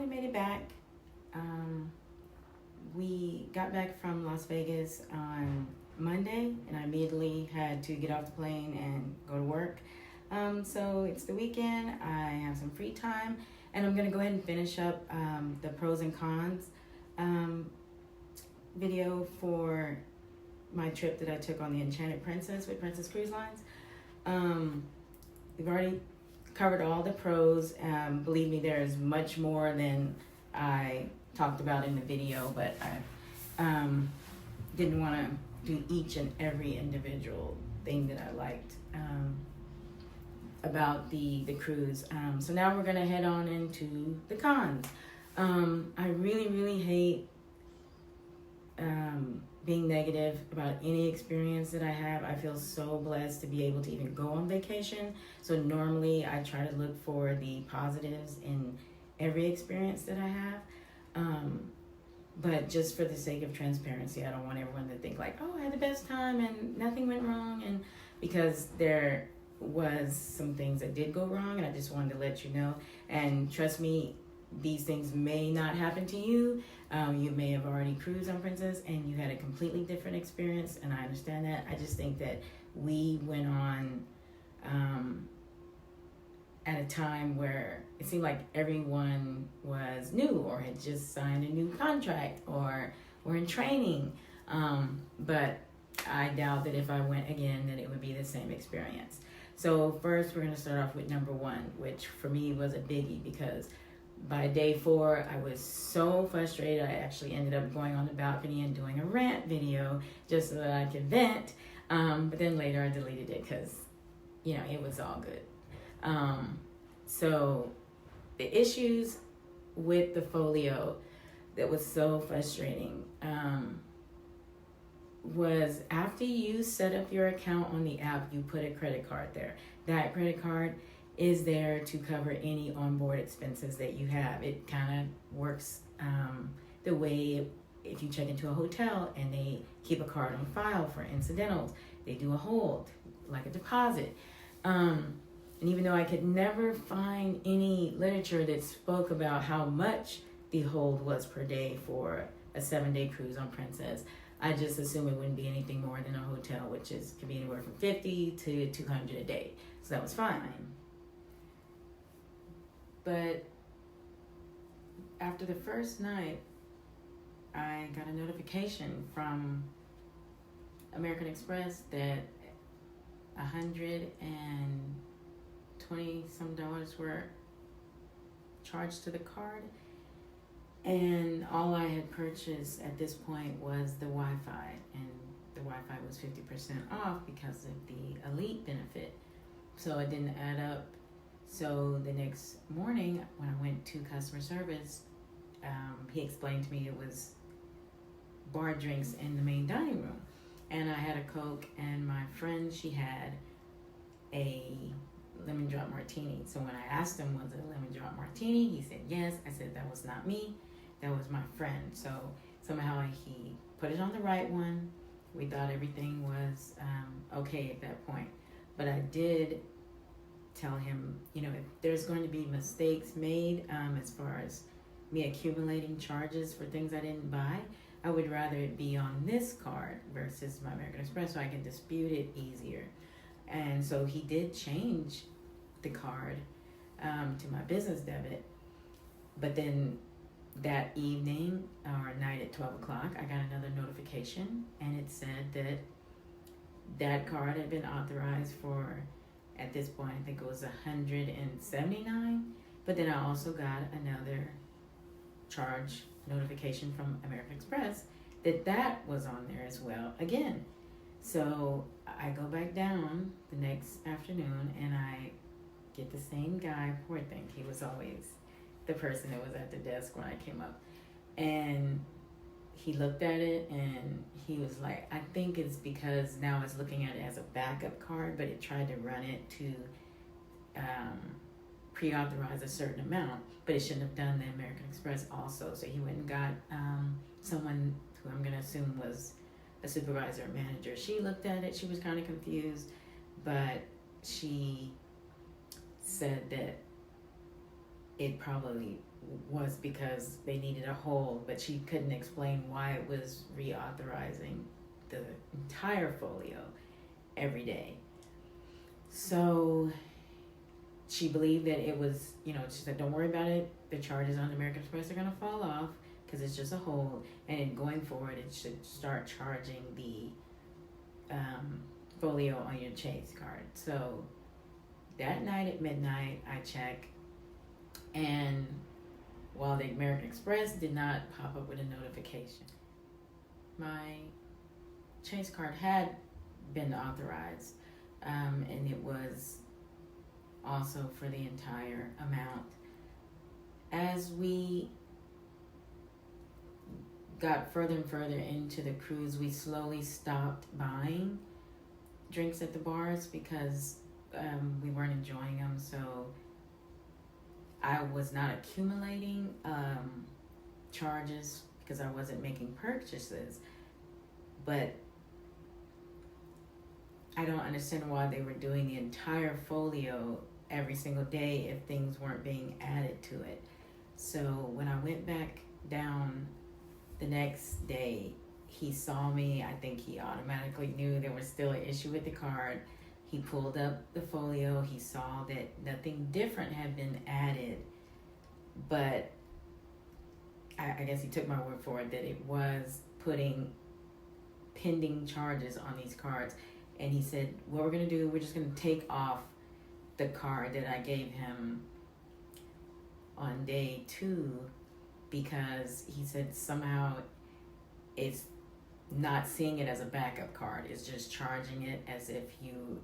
made it back. We got back from Las Vegas on Monday, and I immediately had to get off the plane and go to work. So it's the weekend. I have some free time, and I'm gonna go ahead and finish up the pros and cons video for my trip that I took on the Enchanted Princess with Princess Cruise Lines. We've already covered all the pros. Believe me, there is much more than I talked about in the video, but I didn't want to do each and every individual thing that I liked about the cruise. So now we're gonna head on into the cons. I really hate being negative about any experience that I have. I feel so blessed to be able to even go on vacation. So normally I try to look for the positives in every experience that I have. But just for the sake of transparency, I don't want everyone to think like, oh, I had the best time and nothing went wrong. And because there was some things that did go wrong, and I just wanted to let you know. And trust me, these things may not happen to you. You may have already cruised on Princess and you had a completely different experience, and I understand that. I just think that we went on at a time where it seemed like everyone was new or had just signed a new contract or were in training. But I doubt that if I went again that it would be the same experience. So first we're going to start off with number one, which for me was a biggie because by day 4, I was so frustrated. I actually ended up going on the balcony and doing a rant video just so that I could vent. But then later I deleted it because, it was all good. So the issues with the folio that was so frustrating was after you set up your account on the app, you put a credit card there. That credit card is there to cover any onboard expenses that you have. It kind of works the way if you check into a hotel and they keep a card on file for incidentals, they do a hold, like a deposit. And even though I could never find any literature that spoke about how much the hold was per day for a 7-day cruise on Princess, I just assumed it wouldn't be anything more than a hotel, which could be anywhere from $50 to $200 a day. So that was fine. But after the first night, I got a notification from American Express that $120 some were charged to the card, and all I had purchased at this point was the Wi-Fi, and the Wi-Fi was 50% off because of the Elite benefit, so it didn't add up. So the next morning when I went to customer service, he explained to me it was bar drinks in the main dining room, and I had a Coke, and my friend, she had a lemon drop martini. So when I asked him, was it a lemon drop martini, he said yes. I said that was not me, that was my friend. So somehow he put it on the right one. We thought everything was okay at that point, but I did tell him, if there's going to be mistakes made as far as me accumulating charges for things I didn't buy, I would rather it be on this card versus my American Express so I can dispute it easier. And so he did change the card to my business debit. But then that evening or night at 12 o'clock, I got another notification, and it said that that card had been authorized for, at this point, I think it was $179. But then I also got another charge notification from American Express that was on there as well again. So I go back down the next afternoon and I get the same guy, poor thing. He was always the person that was at the desk when I came up. And he looked at it and he was like, I think it's because now it's looking at it as a backup card, but it tried to run it to pre-authorize a certain amount, but it shouldn't have done the American Express also. So he went and got someone who I'm going to assume was a supervisor or manager. She looked at it. She was kind of confused, but she said that it probably was because they needed a hold, but she couldn't explain why it was reauthorizing the entire folio every day. So she believed that it was, she said, don't worry about it. The charges on American Express are going to fall off because it's just a hold. And then going forward, it should start charging the folio on your Chase card. So that night at midnight, I check, and while the American Express did not pop up with a notification, my Chase card had been authorized, and it was also for the entire amount. As we got further and further into the cruise, we slowly stopped buying drinks at the bars because we weren't enjoying them. So I was not accumulating charges because I wasn't making purchases. But I don't understand why they were doing the entire folio every single day if things weren't being added to it. So when I went back down the next day, he saw me. I think he automatically knew there was still an issue with the card. He pulled up the folio. He saw that nothing different had been added, but I guess he took my word for it that it was putting pending charges on these cards. And he said, what we're going to do, we're just going to take off the card that I gave him on day 2, because he said somehow it's not seeing it as a backup card. It's just charging it as if you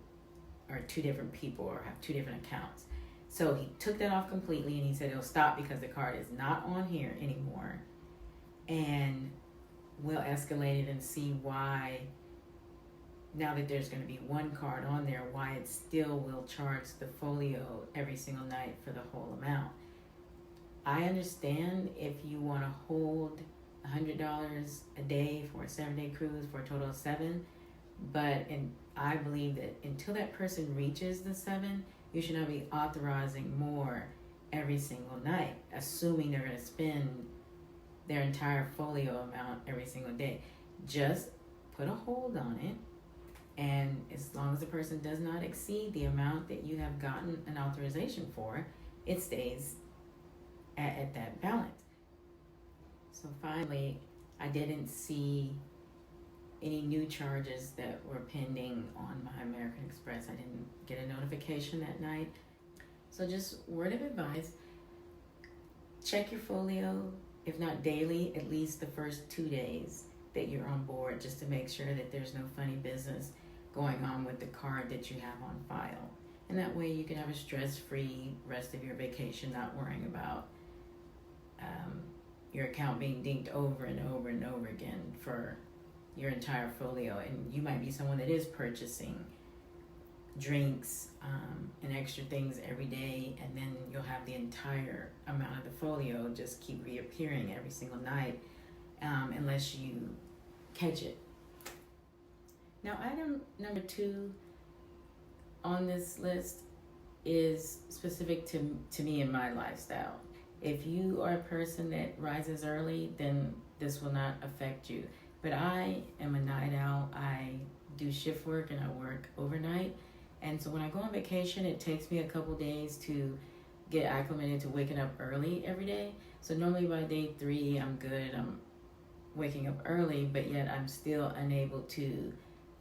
are 2 different people or have 2 different accounts. So he took that off completely, and he said it'll stop because the card is not on here anymore. And we'll escalate it and see why, now that there's going to be one card on there, why it still will charge the folio every single night for the whole amount. I understand if you want to hold $100 a day for a 7-day cruise for a total of 7, but I believe that until that person reaches the 7, you should not be authorizing more every single night, assuming they're going to spend their entire folio amount every single day. Just put a hold on it, and as long as the person does not exceed the amount that you have gotten an authorization for, it stays at that balance. So finally, I didn't see any new charges that were pending on my American Express. I didn't get a notification that night. So just word of advice, check your folio, if not daily, at least the first 2 days that you're on board, just to make sure that there's no funny business going on with the card that you have on file. And that way you can have a stress-free rest of your vacation, not worrying about your account being dinged over and over and over again for your entire folio. And you might be someone that is purchasing drinks and extra things every day, and then you'll have the entire amount of the folio just keep reappearing every single night unless you catch it. Now, item number 2 on this list is specific to me and my lifestyle. If you are a person that rises early, then this will not affect you. But I am a night owl. I do shift work and I work overnight. And so when I go on vacation, it takes me a couple days to get acclimated to waking up early every day. So normally by day 3, I'm good. I'm waking up early, but yet I'm still unable to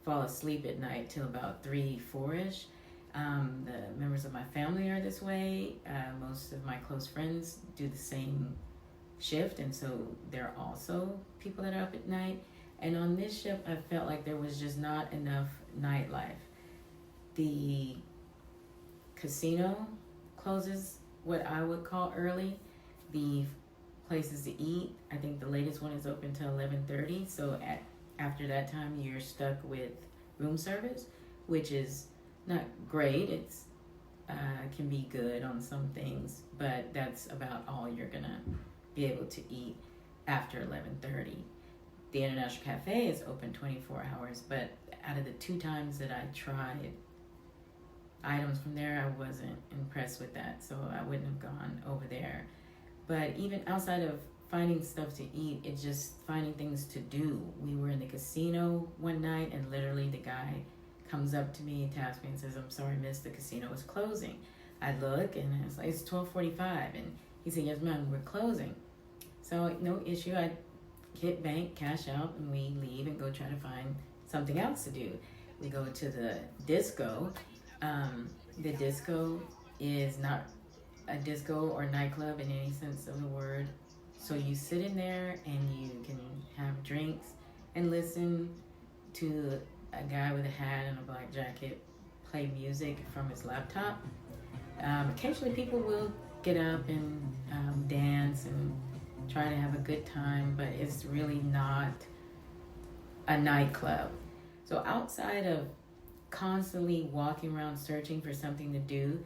fall asleep at night till about 3, 4-ish. The members of my family are this way. Most of my close friends do the same shift, and so they're also people that are up at night. And on this ship, I felt like there was just not enough nightlife. The casino closes what I would call early. The places to eat, I think the latest one is open till 11:30. So after that time, you're stuck with room service, which is not great. It's can be good on some things, but that's about all you're gonna be able to eat after 11:30. The International Cafe is open 24 hours, but out of the 2 times that I tried items from there, I wasn't impressed with that, so I wouldn't have gone over there. But even outside of finding stuff to eat, it's just finding things to do. We were in the casino one night, and literally the guy comes up to me, taps me, and says, "I'm sorry, miss, the casino is closing." I look, and it's like, it's 12:45, and he said, "Yes, ma'am, we're closing." So no issue. I hit bank, cash out, and we leave and go try to find something else to do. We go to the disco. The disco is not a disco or nightclub in any sense of the word. So you sit in there and you can have drinks and listen to a guy with a hat and a black jacket play music from his laptop. Occasionally people will get up and dance and try to have a good time, but it's really not a nightclub. So outside of constantly walking around searching for something to do,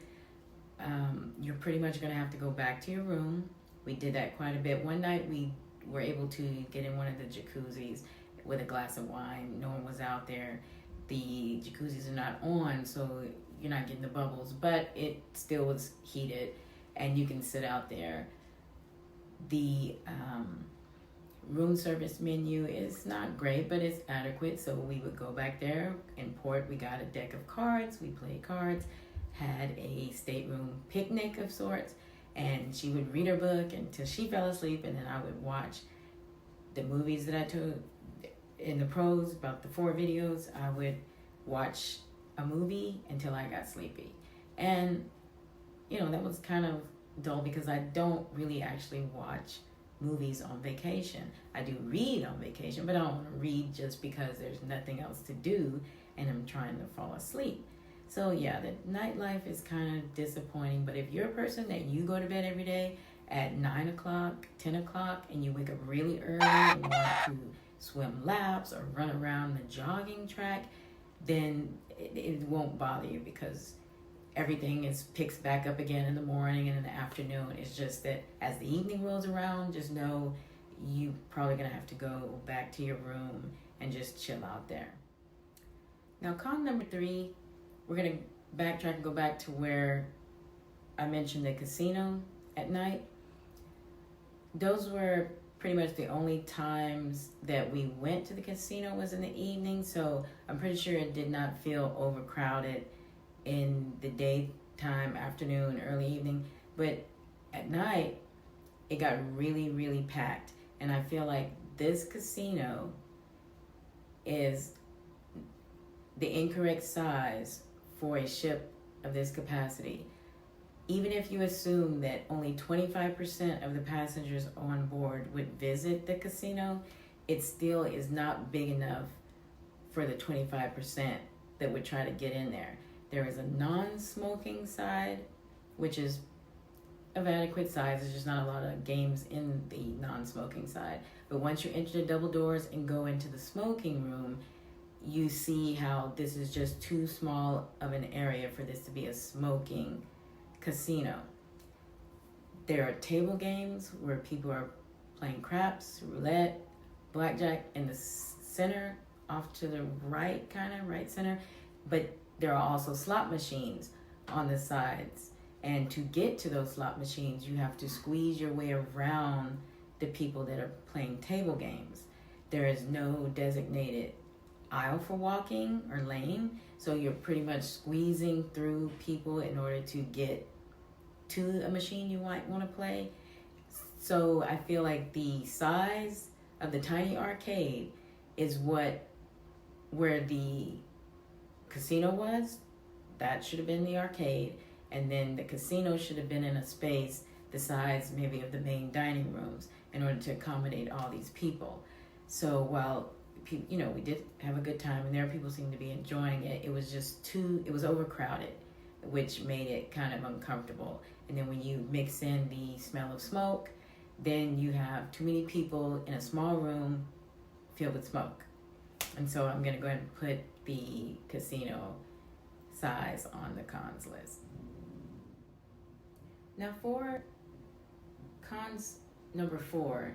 you're pretty much going to have to go back to your room. We did that quite a bit. One night we were able to get in one of the jacuzzis with a glass of wine. No one was out there. The jacuzzis are not on, so you're not getting the bubbles, but it still was heated, and you can sit out there. The room service menu is not great, but it's adequate, so we would go back there and port. We got a deck of cards. We played cards, had a stateroom picnic of sorts, and she would read her book until she fell asleep, and then I would watch the movies that I took in the pros, about the 4 videos. I would watch a movie until I got sleepy. And, that was kind of dull because I don't really actually watch movies on vacation. I do read on vacation, but I don't want to read just because there's nothing else to do and I'm trying to fall asleep. So yeah, the nightlife is kind of disappointing, but if you're a person that you go to bed every day at 9 o'clock, 10 o'clock, and you wake up really early and want to swim laps or run around the jogging track, then it won't bother you because everything picks back up again in the morning and in the afternoon. It's just that as the evening rolls around, just know you probably gonna have to go back to your room and just chill out there. Now, con number 3, we're gonna backtrack and go back to where I mentioned the casino at night. Those were pretty much the only times that we went to the casino was in the evening, so I'm pretty sure it did not feel overcrowded in the daytime, afternoon, early evening, but at night it got really, really packed, and I feel like this casino is the incorrect size for a ship of this capacity. Even if you assume that only 25% of the passengers on board would visit the casino, it still is not big enough for the 25% that would try to get in there. There is a non-smoking side, which is of adequate size. There's just not a lot of games in the non-smoking side. But once you enter the double doors and go into the smoking room, you see how this is just too small of an area for this to be a smoking casino. There are table games where people are playing craps, roulette, blackjack in the center, off to the right, right center. But there are also slot machines on the sides. And to get to those slot machines, you have to squeeze your way around the people that are playing table games. There is no designated aisle for walking or lane, so you're pretty much squeezing through people in order to get to a machine you might want to play. So I feel like the size of the tiny arcade is where the casino was. That should have been the arcade, and then the casino should have been in a space the size maybe of the main dining rooms in order to accommodate all these people. So while we did have a good time and there are people seem to be enjoying it, it was overcrowded, which made it kind of uncomfortable. And then when you mix in the smell of smoke, then you have too many people in a small room filled with smoke. And so I'm going to go ahead and put the casino size on the cons list. Now for cons number 4,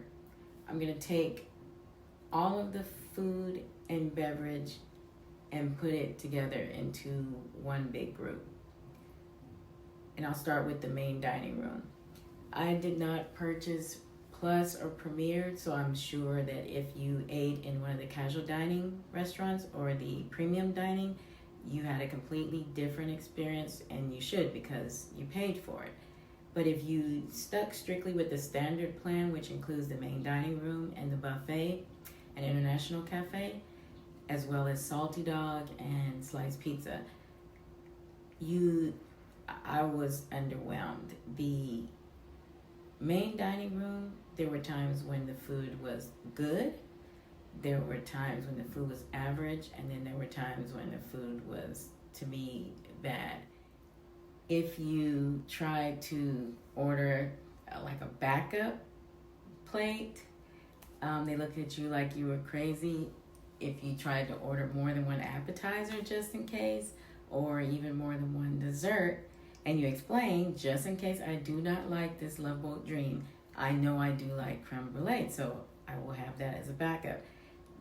I'm going to take all of the food and beverage and put it together into one big group. And I'll start with the main dining room. I did not purchase Plus or Premier, so I'm sure that if you ate in one of the casual dining restaurants or the premium dining, you had a completely different experience, and you should because you paid for it. But if you stuck strictly with the standard plan, which includes the main dining room and the buffet and international cafe, as well as salty dog and sliced pizza, I was underwhelmed. The main dining room, there were times when the food was good, there were times when the food was average, and then there were times when the food was, to me, bad. If you try to order like a backup plate, they looked at you like you were crazy. If you tried to order more than one appetizer just in case, or even more than one dessert, and you explain, just in case I do not like this Love Boat Dream, I know I do like creme brulee, so I will have that as a backup.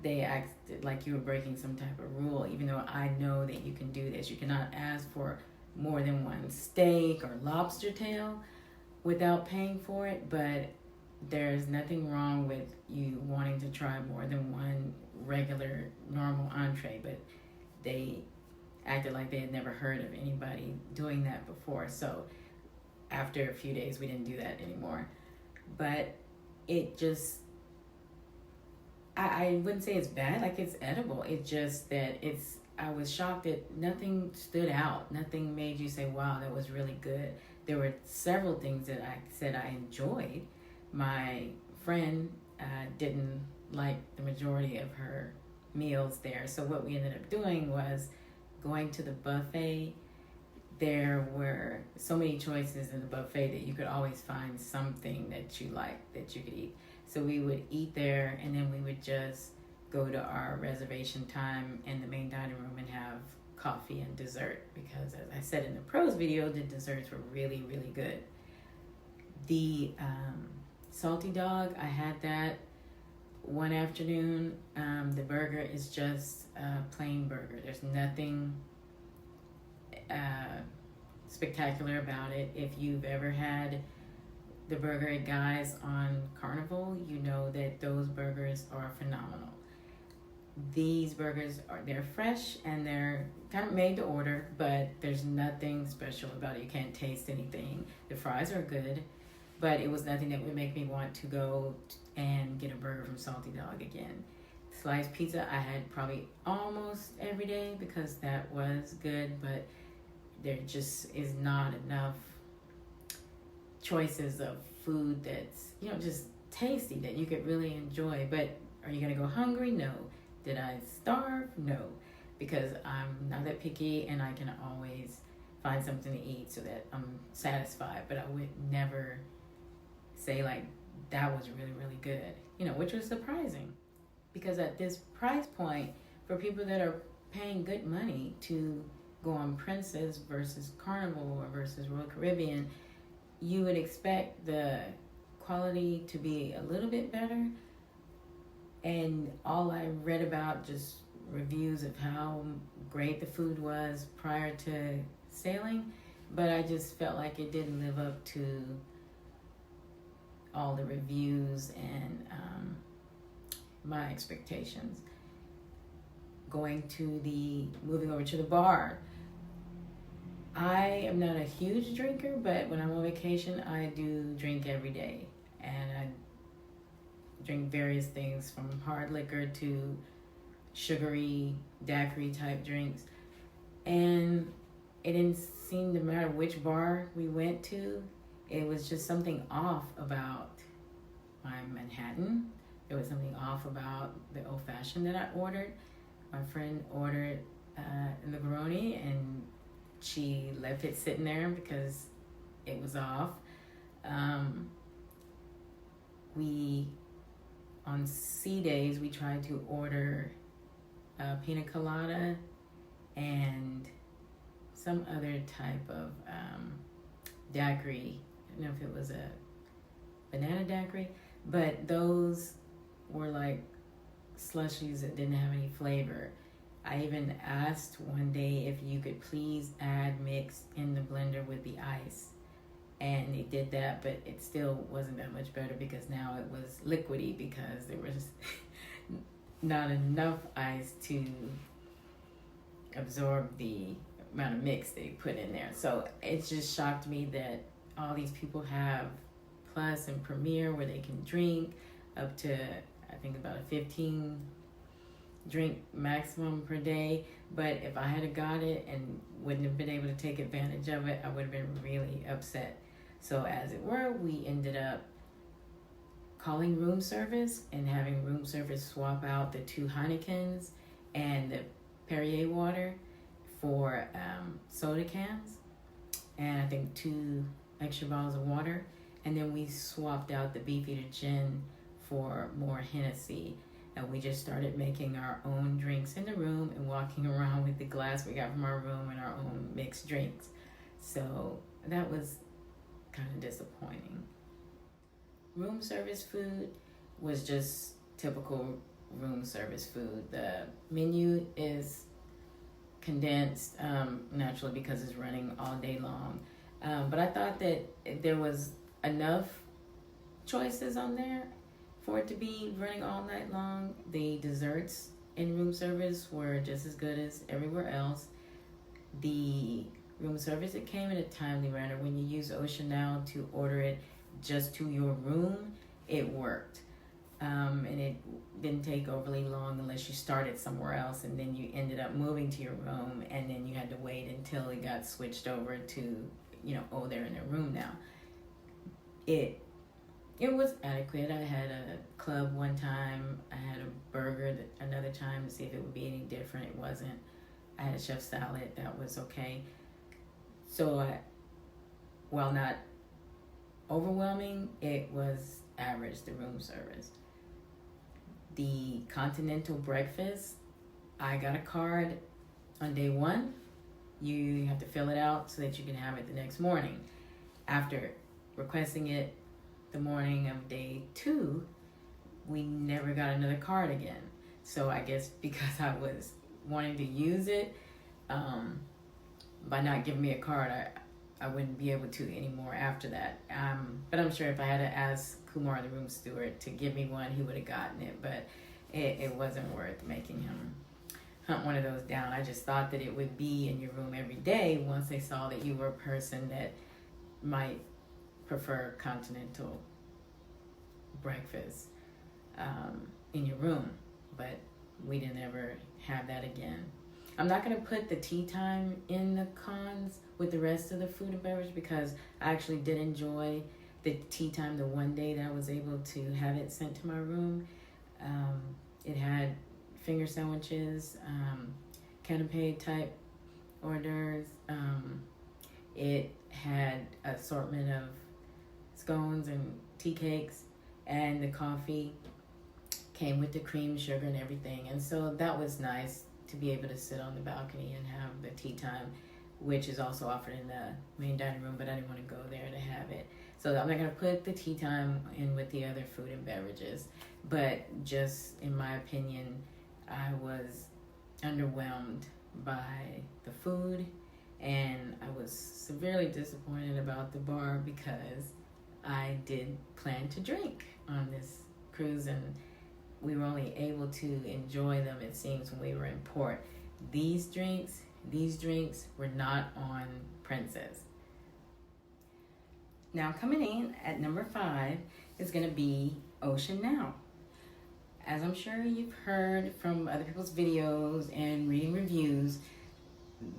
They acted like you were breaking some type of rule, even though I know that you can do this. You cannot ask for more than one steak or lobster tail without paying for it, but there's nothing wrong with you wanting to try more than one regular, normal entree, but they acted like they had never heard of anybody doing that before. So after a few days, we didn't do that anymore. But it just, I wouldn't say it's bad, like it's edible. It's just that I was shocked that nothing stood out. Nothing made you say, wow, that was really good. There were several things that I said I enjoyed. My friend didn't like the majority of her meals there. So what we ended up doing was going to the buffet. There were so many choices in the buffet that you could always find something that you liked that you could eat. So we would eat there, and then we would just go to our reservation time in the main dining room and have coffee and dessert, because as I said in the pros video, the desserts were really, really good. The salty dog, I had that one afternoon. The burger is just a plain burger. There's nothing spectacular about it. If you've ever had the burger at Guy's on Carnival, you know that those burgers are phenomenal. These burgers they're fresh and they're kind of made to order, but there's nothing special about it. You can't taste anything. The fries are good, but it was nothing that would make me want to go and get a burger from Salty Dog again. Sliced pizza I had probably almost every day because that was good, but there just is not enough choices of food that's, just tasty that you could really enjoy. But are you going to go hungry? No. Did I starve? No. Because I'm not that picky and I can always find something to eat so that I'm satisfied. But I would never say like, that was really, really good, which was surprising. Because at this price point, for people that are paying good money to go on Princess versus Carnival or versus Royal Caribbean, you would expect the quality to be a little bit better. And all I read about, just reviews of how great the food was prior to sailing, but I just felt like it didn't live up to all the reviews and my expectations. Moving over to the bar, I am not a huge drinker, but when I'm on vacation, I do drink every day. And I drink various things from hard liquor to sugary, daiquiri type drinks. And it didn't seem to matter which bar we went to. It was just something off about my Manhattan. There was something off about the old fashioned that I ordered. My friend ordered the Negroni, and she left it sitting there because it was off. On sea days, we tried to order pina colada and some other type of daiquiri. I don't know if it was a banana daiquiri, but those were like slushies that didn't have any flavor. I even asked one day if you could please add mix in the blender with the ice, and they did that, but it still wasn't that much better because now it was liquidy because there was not enough ice to absorb the amount of mix they put in there. So it just shocked me that all these people have Plus and Premier where they can drink up to, I think, about a 15 drink maximum per day. But if I had got it and wouldn't have been able to take advantage of it, I would have been really upset. So as it were, we ended up calling room service and having room service swap out the 2 Heinekens and the Perrier water for soda cans, and I think 2 extra bottles of water. And then we swapped out the Beefeater gin for more Hennessy. And we just started making our own drinks in the room and walking around with the glass we got from our room and our own mixed drinks. So that was kind of disappointing. Room service food was just typical room service food. The menu is condensed naturally because it's running all day long. But I thought that there was enough choices on there for it to be running all night long. The desserts in room service were just as good as everywhere else. The room service, it came in a timely manner. When you use Ocean Now to order it just to your room, it worked. And it didn't take overly long unless you started somewhere else and then you ended up moving to your room and then you had to wait until it got switched over to, they're in their room now. It was adequate. I had a club one time. I had a burger another time to see if it would be any different. It wasn't. I had a chef salad. That was okay. So while not overwhelming, it was average, the room service. The continental breakfast, I got a card on day 1. You have to fill it out so that you can have it the next morning. After requesting it the morning of day 2, we never got another card again. So I guess because I was wanting to use it, by not giving me a card, I wouldn't be able to anymore after that. But I'm sure if I had to ask Kumar, the room steward, to give me one, he would have gotten it. But it wasn't worth making him hunt one of those down. I just thought that it would be in your room every day once they saw that you were a person that might prefer continental breakfast in your room. But we didn't ever have that again. I'm not going to put the tea time in the cons with the rest of the food and beverage because I actually did enjoy the tea time the one day that I was able to have it sent to my room. It had finger sandwiches, canapé type hors d'oeuvres. It had an assortment of scones and tea cakes, and the coffee came with the cream, sugar, and everything. And so that was nice to be able to sit on the balcony and have the tea time, which is also offered in the main dining room, but I didn't want to go there to have it. So I'm not going to put the tea time in with the other food and beverages. But just in my opinion, I was underwhelmed by the food, and I was severely disappointed about the bar because I did plan to drink on this cruise, and we were only able to enjoy them, it seems, when we were in port. These drinks were not on Princess. Now coming in at number 5 is going to be Ocean Now. As I'm sure you've heard from other people's videos and reading reviews,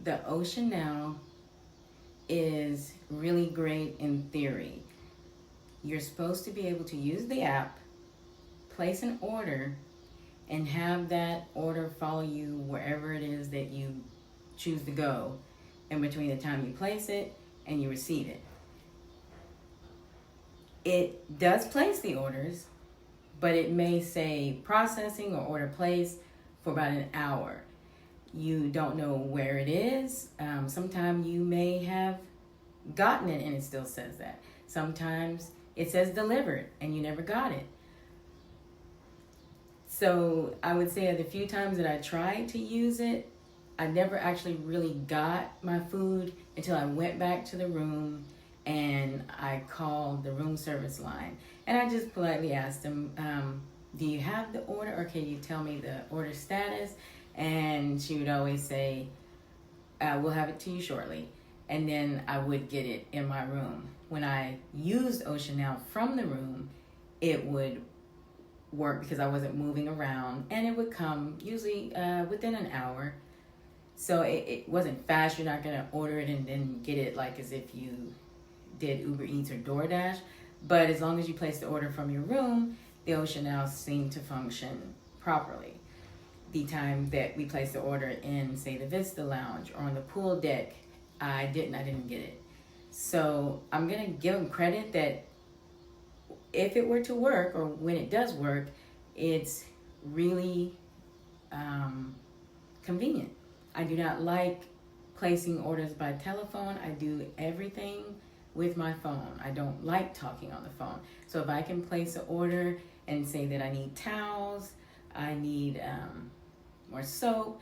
the Ocean Now is really great in theory. You're supposed to be able to use the app, place an order, and have that order follow you wherever it is that you choose to go in between the time you place it and you receive it. It does place the orders, but it may say processing or order placed for about an hour. You don't know where it is. Sometimes you may have gotten it and it still says that. Sometimes it says delivered and you never got it. So I would say the few times that I tried to use it, I never actually really got my food until I went back to the room and I called the room service line, and I just politely asked them, do you have the order, or can you tell me the order status? And she would always say, we'll have it to you shortly. And then I would get it in my room. When I used Ocean Now from the room, it would work because I wasn't moving around, and it would come usually within an hour. So it wasn't fast. You're not going to order it and then get it like as if you did Uber Eats or DoorDash. But as long as you place the order from your room, the Ocean Now seemed to function properly. The time that we placed the order in, say, the Vista Lounge or on the pool deck, I didn't get it. So I'm going to give them credit that if it were to work, or when it does work, it's really convenient. I do not like placing orders by telephone. I do everything with my phone. I don't like talking on the phone. So if I can place an order and say that I need towels, I need more soap,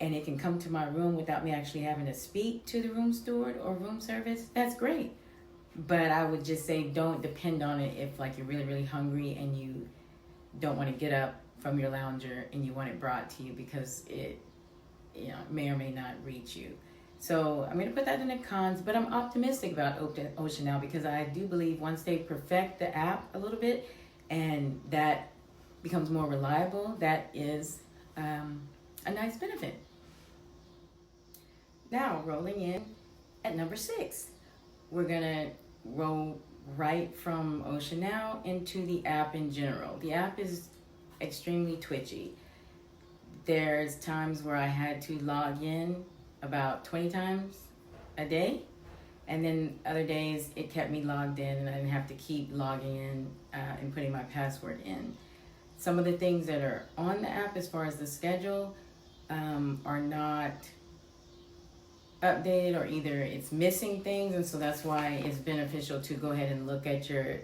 and it can come to my room without me actually having to speak to the room steward or room service, that's great. But I would just say don't depend on it if like you're really, really hungry and you don't want to get up from your lounger and you want it brought to you, because it may or may not reach you. So I'm going to put that in the cons, but I'm optimistic about Ocean Now, because I do believe once they perfect the app a little bit and that becomes more reliable, that is a nice benefit. Now, rolling in at number 6, we're going to roll right from Ocean Now into the app in general. The app is extremely twitchy. There's times where I had to log in about 20 times a day, and then other days it kept me logged in and I didn't have to keep logging in and putting my password in. Some of the things that are on the app as far as the schedule are not updated, or either it's missing things, and so that's why it's beneficial to go ahead and look at your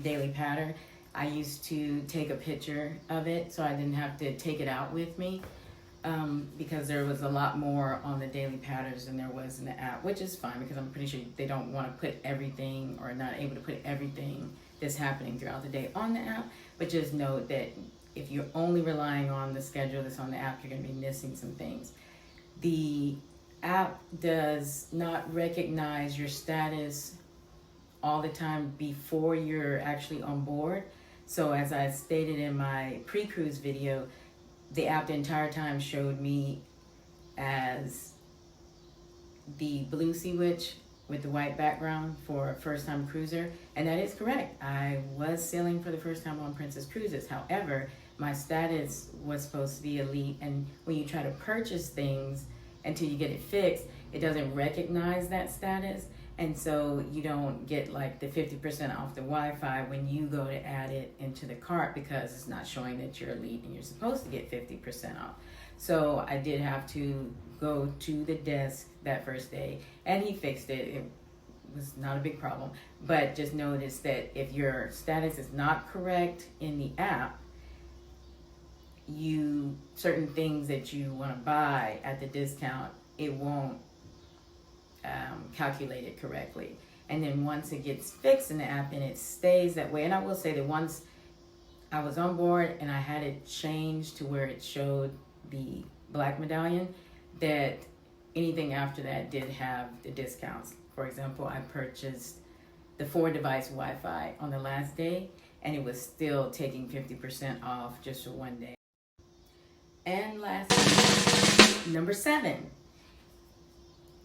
daily pattern. I used to take a picture of it so I didn't have to take it out with me, because there was a lot more on the daily patterns than there was in the app, which is fine because I'm pretty sure they don't want to put everything, or not able to put everything that's happening throughout the day on the app. But just note that if you're only relying on the schedule that's on the app, you're going to be missing some things. The app does not recognize your status all the time before you're actually on board. So as I stated in my pre-cruise video, the app the entire time showed me as the blue sea witch with the white background for a first-time cruiser, and that is correct. I was sailing for the first time on Princess Cruises. However, my status was supposed to be elite, and when you try to purchase things until you get it fixed, it doesn't recognize that status, and so you don't get like the 50% off the Wi-Fi when you go to add it into the cart, because it's not showing that you're elite and you're supposed to get 50% off. So I did have to go to the desk that first day, and he fixed it. It was not a big problem, but just notice that if your status is not correct in the app, certain things that you want to buy at the discount, it won't calculate it correctly. And then once it gets fixed in the app and it stays that way, and I will say that once I was on board and I had it changed to where it showed the black medallion, that anything after that did have the discounts. For example, I purchased the 4-device Wi-Fi on the last day, and it was still taking 50% off just for one day. And lastly, number 7,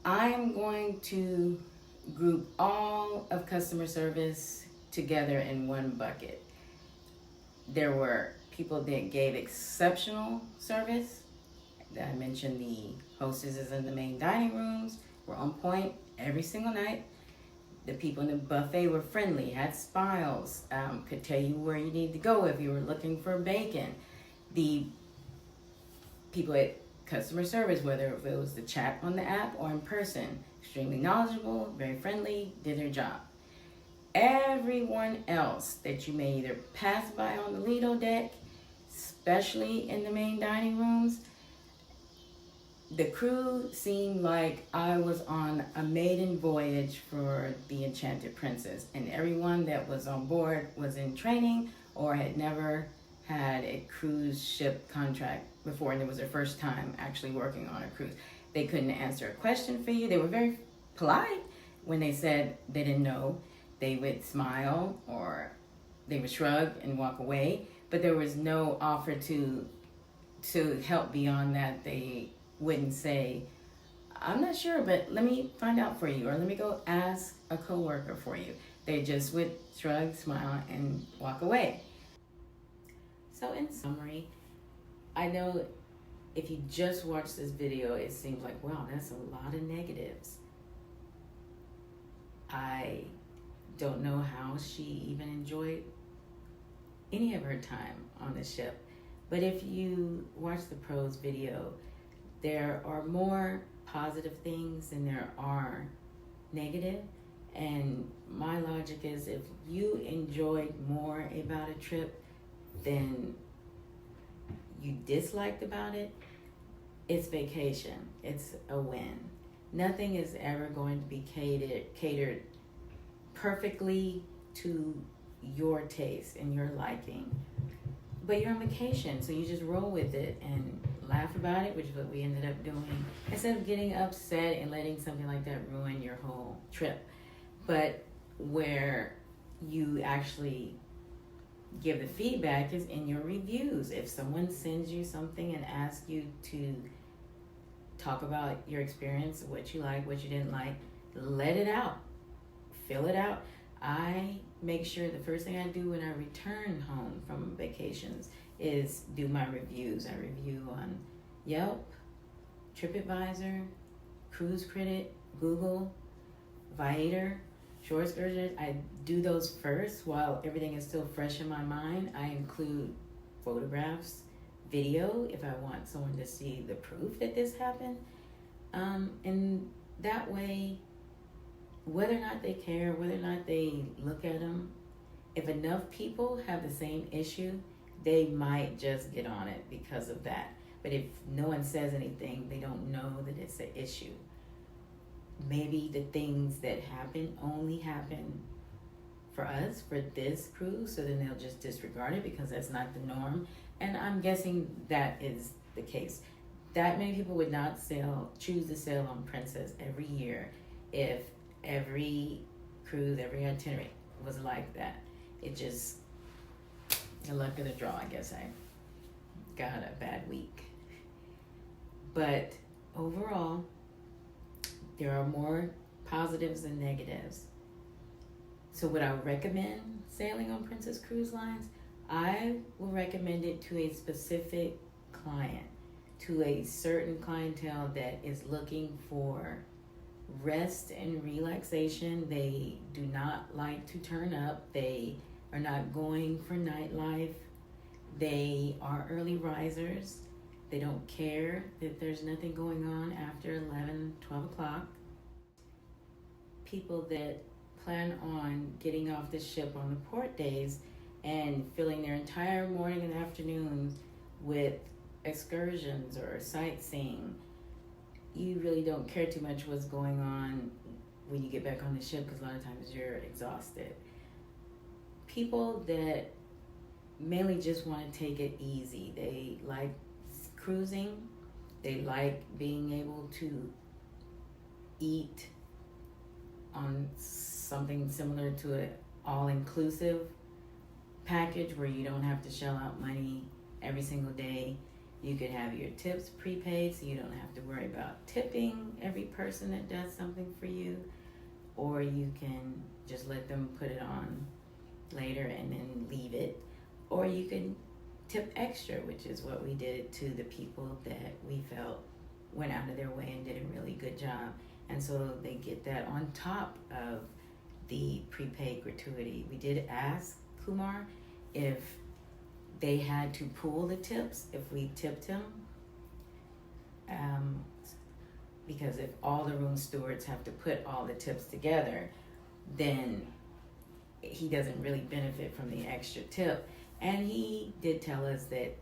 I am going to group all of customer service together in one bucket. There were people that gave exceptional service. I mentioned the hostesses in the main dining rooms were on point every single night. The people in the buffet were friendly, had smiles, could tell you where you need to go if you were looking for bacon. The people at customer service, whether it was the chat on the app or in person, extremely knowledgeable, very friendly, did their job. Everyone else that you may either pass by on the Lido deck, especially in the main dining rooms, the crew seemed like I was on a maiden voyage for the Enchanted Princess, and everyone that was on board was in training or had never had a cruise ship contract before, and it was their first time actually working on a cruise. They couldn't answer a question for you. They were very polite when they said they didn't know. They would smile or they would shrug and walk away, but there was no offer to help beyond that. They wouldn't say, I'm not sure, but let me find out for you, or let me go ask a coworker for you. They just would shrug, smile, and walk away. So in summary, I know if you just watch this video, it seems like, wow, that's a lot of negatives. I don't know how she even enjoyed any of her time on the ship. But if you watch the pros video, there are more positive things than there are negative. And my logic is, if you enjoyed more about a trip than you disliked about it, it's vacation. It's a win. Nothing is ever going to be catered perfectly to your taste and your liking. But you're on vacation, so you just roll with it and laugh about it, which is what we ended up doing, instead of getting upset and letting something like that ruin your whole trip. But where you actually give the feedback is in your reviews. If someone sends you something and asks you to talk about your experience, what you like, what you didn't like, let it out. Fill it out. I make sure the first thing I do when I return home from vacations is do my reviews. I review on Yelp, TripAdvisor, Cruise Critic, Google, Viator, Shore Excursion. I do those first while everything is still fresh in my mind. I include photographs, video if I want someone to see the proof that this happened. And that way, whether or not they care, whether or not they look at them, if enough people have the same issue, they might just get on it because of that. But if no one says anything, they don't know that it's an issue. Maybe the things that happen only happen for us, for this cruise, so then they'll just disregard it because that's not the norm. And I'm guessing that is the case. That many people would not choose to sail on Princess every year if every cruise, every itinerary was like that. It just, the luck of the draw, I guess I got a bad week. But overall, there are more positives than negatives. So would I recommend sailing on Princess Cruise Lines? I will recommend it to a specific client, to a certain clientele that is looking for rest and relaxation. They do not like to turn up. They are not going for nightlife. They are early risers. They don't care that there's nothing going on after 11, 12 o'clock. People that plan on getting off the ship on the port days and filling their entire morning and afternoon with excursions or sightseeing, you really don't care too much what's going on when you get back on the ship, because a lot of times you're exhausted. People that mainly just want to take it easy. They like cruising. They like being able to eat on something similar to an all-inclusive package where you don't have to shell out money every single day. You could have your tips prepaid, so you don't have to worry about tipping every person that does something for you, or you can just let them put it on later and then leave it, or you can tip extra, which is what we did to the people that we felt went out of their way and did a really good job. And so they get that on top of the prepaid gratuity. We did ask Kumar if they had to pool the tips if we tipped him, because if all the room stewards have to put all the tips together, then he doesn't really benefit from the extra tip. And he did tell us that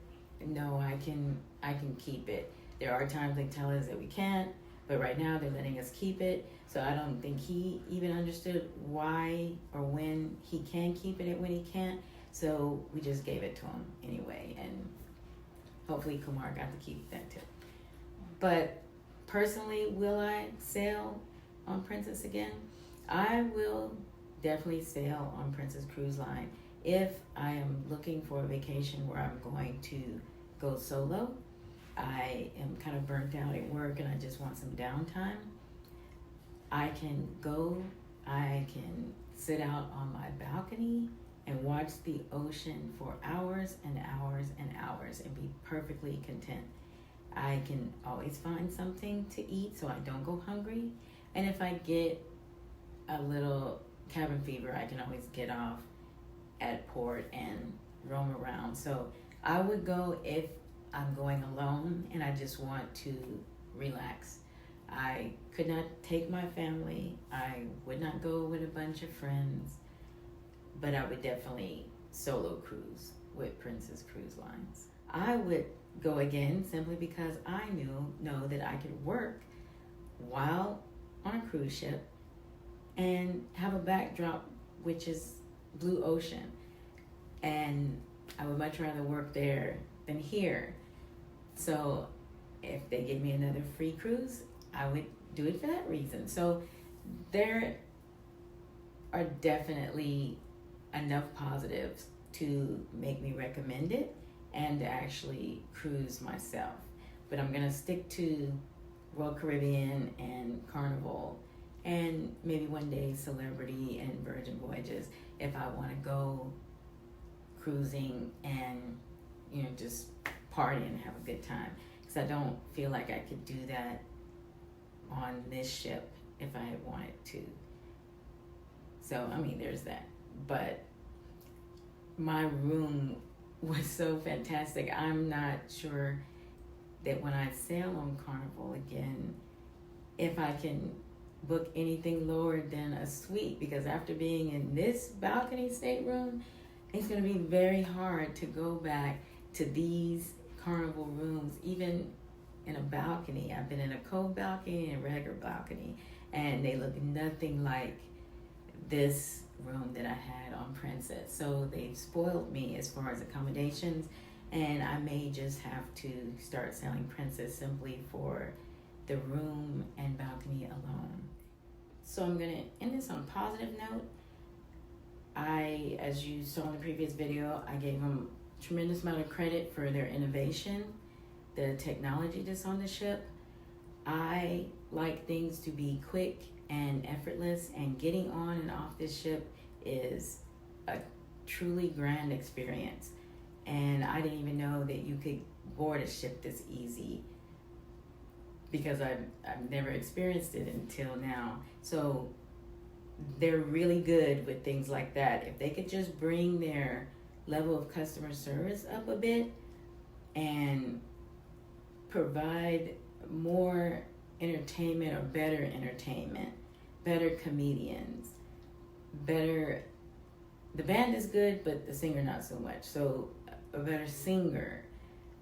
no, I can keep it. There are times they tell us that we can't, but right now they're letting us keep it. So I don't think he even understood why or when he can keep it and when he can't. So we just gave it to him anyway, and hopefully Kumar got to keep that too. But personally, will I sail on Princess again? I will definitely sail on Princess Cruise Line if I am looking for a vacation where I'm going to go solo. I am kind of burnt out at work and I just want some downtime. I can sit out on my balcony and watch the ocean for hours and hours and hours and be perfectly content. I can always find something to eat so I don't go hungry. And if I get a little cabin fever, I can always get off at port and roam around. So I would go if I'm going alone and I just want to relax. I could not take my family. I would not go with a bunch of friends, but I would definitely solo cruise with Princess Cruise Lines. I would go again simply because I know that I could work while on a cruise ship and have a backdrop which is blue ocean, and I would much rather work there than here. So if they give me another free cruise, I would do it for that reason. So there are definitely enough positives to make me recommend it and to actually cruise myself. But I'm gonna stick to Royal Caribbean and Carnival, and maybe one day Celebrity and Virgin Voyages if I want to go cruising and just party and have a good time, because I don't feel like I could do that on this ship if I had wanted to. So I mean, there's that. But my room was so fantastic. I'm not sure that when I sail on Carnival again, if I can book anything lower than a suite, because after being in this balcony stateroom, it's going to be very hard to go back to these Carnival rooms, even in a balcony. I've been in a cove balcony and a regular balcony, and they look nothing like this room that I had on Princess. So they've spoiled me as far as accommodations, and I may just have to start sailing Princess simply for the room and balcony alone. So I'm going to end this on a positive note. As you saw in the previous video, I gave them a tremendous amount of credit for their innovation, the technology that's on the ship. I like things to be quick and effortless, and getting on and off this ship is a truly grand experience. And I didn't even know that you could board a ship this easy, because I've never experienced it until now. So they're really good with things like that. If they could just bring their level of customer service up a bit and provide more entertainment or better entertainment, better comedians, the band is good, but the singer not so much. So a better singer,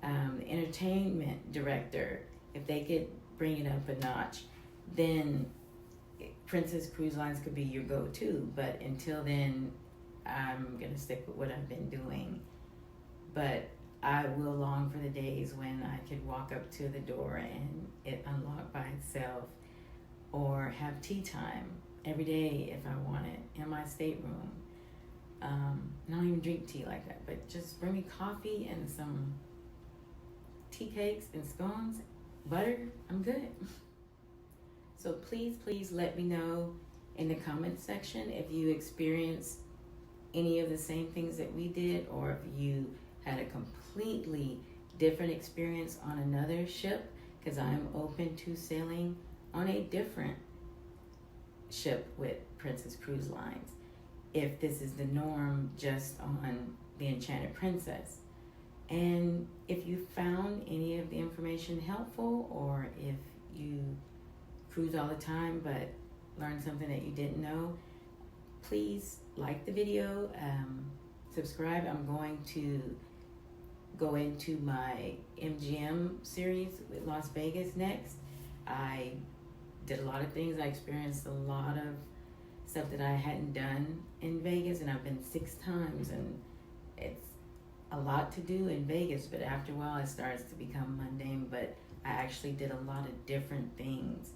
entertainment director, if they could bring it up a notch, then Princess Cruise Lines could be your go-to. But until then, I'm gonna stick with what I've been doing. But I will long for the days when I could walk up to the door and it unlock by itself, or have tea time every day if I want it in my stateroom. I don't even drink tea like that, but just bring me coffee and some tea cakes and scones, butter, I'm good. So please let me know in the comment section if you experienced any of the same things that we did, or if you had a completely different experience on another ship, because I'm open to sailing on a different ship with Princess Cruise Lines, if this is the norm just on the Enchanted Princess. And if you found any of the information helpful, or if you cruise all the time but learned something that you didn't know, please like the video, subscribe. I'm going to go into my MGM series with Las Vegas next. I did a lot of things. I experienced a lot of stuff that I hadn't done in Vegas, and I've been 6 times, and it's a lot to do in Vegas, but after a while it starts to become mundane. But I actually did a lot of different things.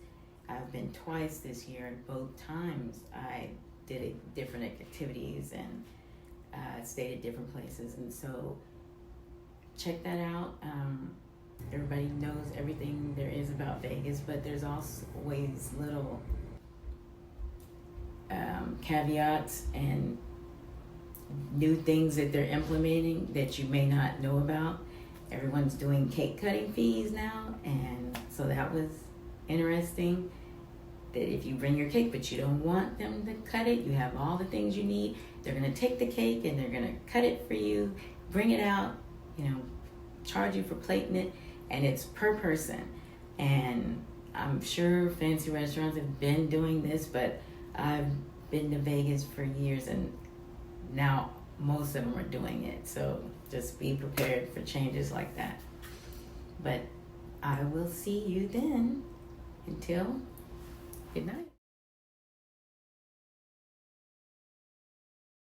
I've been twice this year, and both times I did different activities and stayed at different places, and so check that out. Everybody knows everything there is about Vegas, but there's always little caveats and new things that they're implementing that you may not know about. Everyone's doing cake cutting fees now, and so that was interesting. That if you bring your cake but you don't want them to cut it, you have all the things you need. They're gonna take the cake and they're gonna cut it for you, bring it out, charge you for plating it, and it's per person. And I'm sure fancy restaurants have been doing this, but I've been to Vegas for years, and now most of them are doing it. So just be prepared for changes like that. But I will see you then. Until good night.